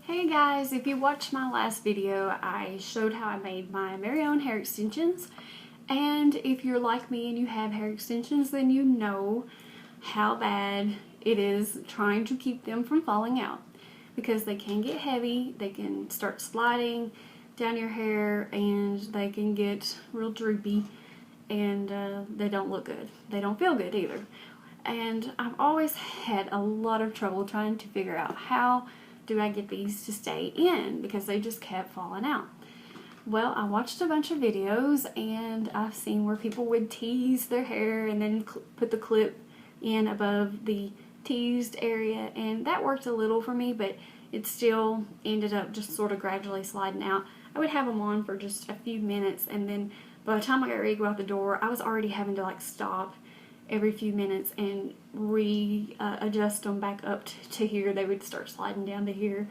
Hey guys, if you watched my last video, I showed how I made my very own hair extensions. And if you're like me and you have hair extensions, then you know how bad it is trying to keep them from falling out. Because they can get heavy, they can start sliding down your hair, and they can get real droopy, and they don't look good. They don't feel good either. And I've always had a lot of trouble trying to figure out how do I get these to stay in, because they just kept falling out. Well, I watched a bunch of videos and I've seen where people would tease their hair and then put the clip in above the teased area, and that worked a little for me, but it still ended up just sort of gradually sliding out. I would have them on for just a few minutes, and then by the time I got ready to go out the door, I was already having to stop every few minutes and readjust them back up to here. They would start sliding down to here,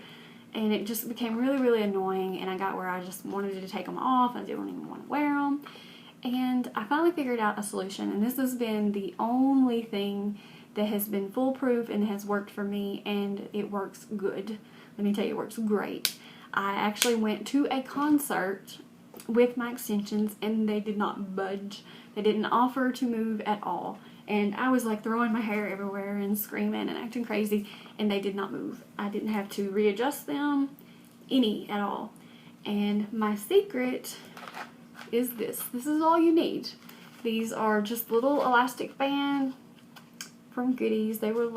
and it just became really annoying, and I got where I just wanted to take them off. I didn't even want to wear them, and I finally figured out a solution, and this has been the only thing that has been foolproof and has worked for me, and it works good. Let me tell you, it works great. I actually went to a concert with my extensions and they did not budge. They didn't offer to move at all. And I was throwing my hair everywhere and screaming and acting crazy, and they did not move. I didn't have to readjust them at all. And my secret is this. This is all you need. These are just little elastic band from Goodies. They were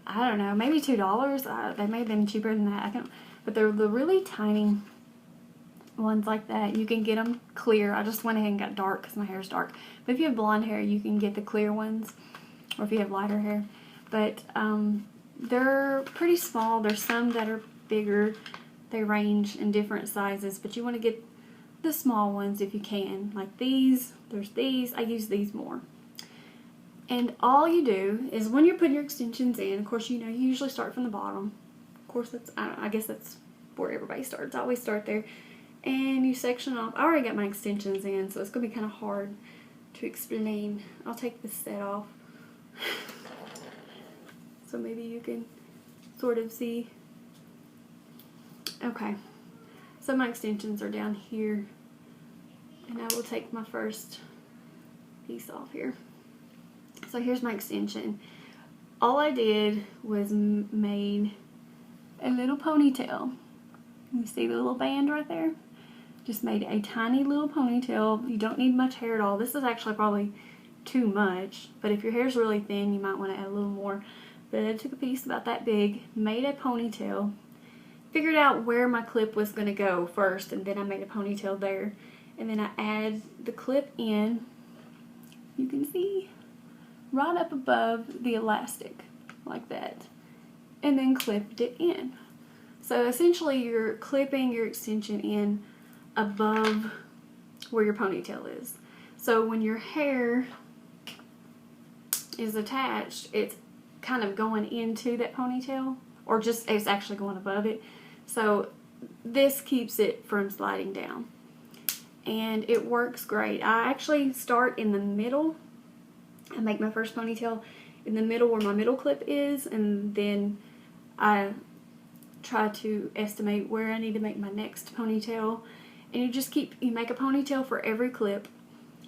I don't know, maybe $2. They may have been cheaper than that. But they're the really tiny ones like that. You can get them clear. I just went ahead and got dark because my hair is dark. But if you have blonde hair, you can get the clear ones, or if you have lighter hair. But they're pretty small. There's some that are bigger. They range in different sizes, but you want to get the small ones if you can. Like these, there's these. I use these more. And all you do is when you're putting your extensions in, of course, you usually start from the bottom. Of course, I guess that's where everybody starts. I always start there. And you section off. I already got my extensions in, so it's going to be kind of hard to explain. I'll take this set off so maybe you can sort of see. Okay, so my extensions are down here, and I will take my first piece off here. So here's my extension. All I did was made a little ponytail. You see the little band right there? Just made a tiny little ponytail. You don't need much hair at all. This is actually probably too much, but if your hair's really thin, you might want to add a little more. But I took a piece about that big, made a ponytail, figured out where my clip was going to go first, and then I made a ponytail there. And then I add the clip in, you can see, right up above the elastic, like that. And then clipped it in. So essentially you're clipping your extension in above where your ponytail is. So when your hair is attached, it's kind of going into that ponytail, or just it's actually going above it. So this keeps it from sliding down. And it works great. I actually start in the middle. I make my first ponytail in the middle where my middle clip is, and then I try to estimate where I need to make my next ponytail. And you make a ponytail for every clip,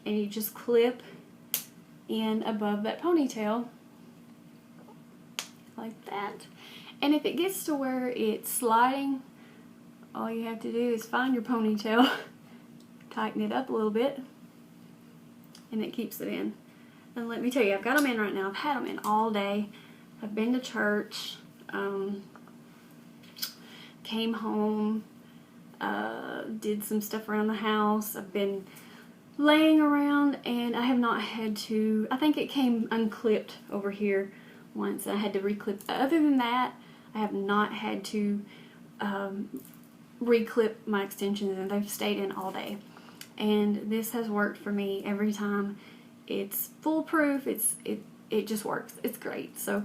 and you just clip in above that ponytail like that. And if it gets to where it's sliding, all you have to do is find your ponytail, tighten it up a little bit, and it keeps it in. And let me tell you, I've got them in right now. I've had them in all day. I've been to church, came home, did some stuff around the house. I've been laying around, and I have not had to, I think it came unclipped over here once, and I had to reclip. Other than that, I have not had to reclip my extensions, and they've stayed in all day. And this has worked for me every time. It's foolproof. It just works. It's great. So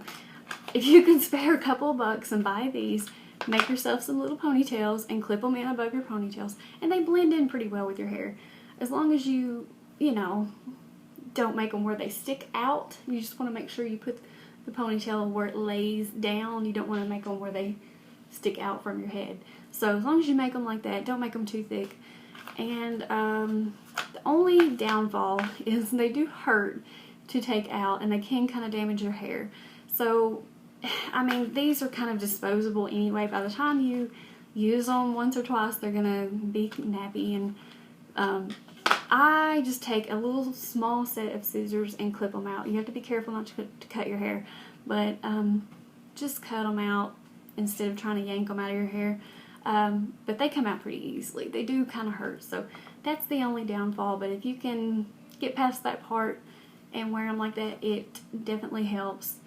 if you can spare a couple of bucks and buy these, make yourself some little ponytails and clip them in above your ponytails, and they blend in pretty well with your hair. As long as you don't make them where they stick out. You just want to make sure you put the ponytail where it lays down. You don't want to make them where they stick out from your head. So as long as you make them like that, don't make them too thick. And the only downfall is they do hurt to take out, and they can kind of damage your hair. So, I mean, these are kind of disposable anyway. By the time you use them once or twice, they're gonna be nappy. And I just take a little small set of scissors and clip them out. You have to be careful not to cut your hair, but just cut them out instead of trying to yank them out of your hair. But they come out pretty easily. They do kind of hurt, so that's the only downfall. But if you can get past that part and wear them like that, it definitely helps.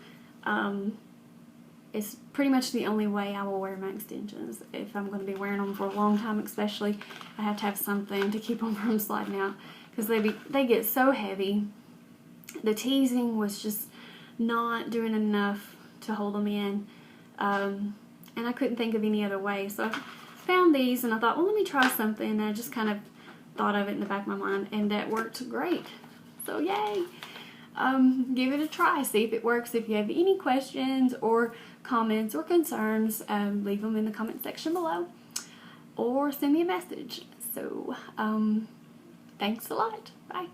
It's pretty much the only way I will wear my extensions. If I'm going to be wearing them for a long time especially, I have to have something to keep them from sliding out, because they get so heavy. The teasing was just not doing enough to hold them in, and I couldn't think of any other way. So I found these and I thought, well, let me try something, and I just kind of thought of it in the back of my mind, and that worked great. So yay! Give it a try, see if it works. If you have any questions or comments or concerns, leave them in the comment section below or send me a message. So thanks a lot. Bye.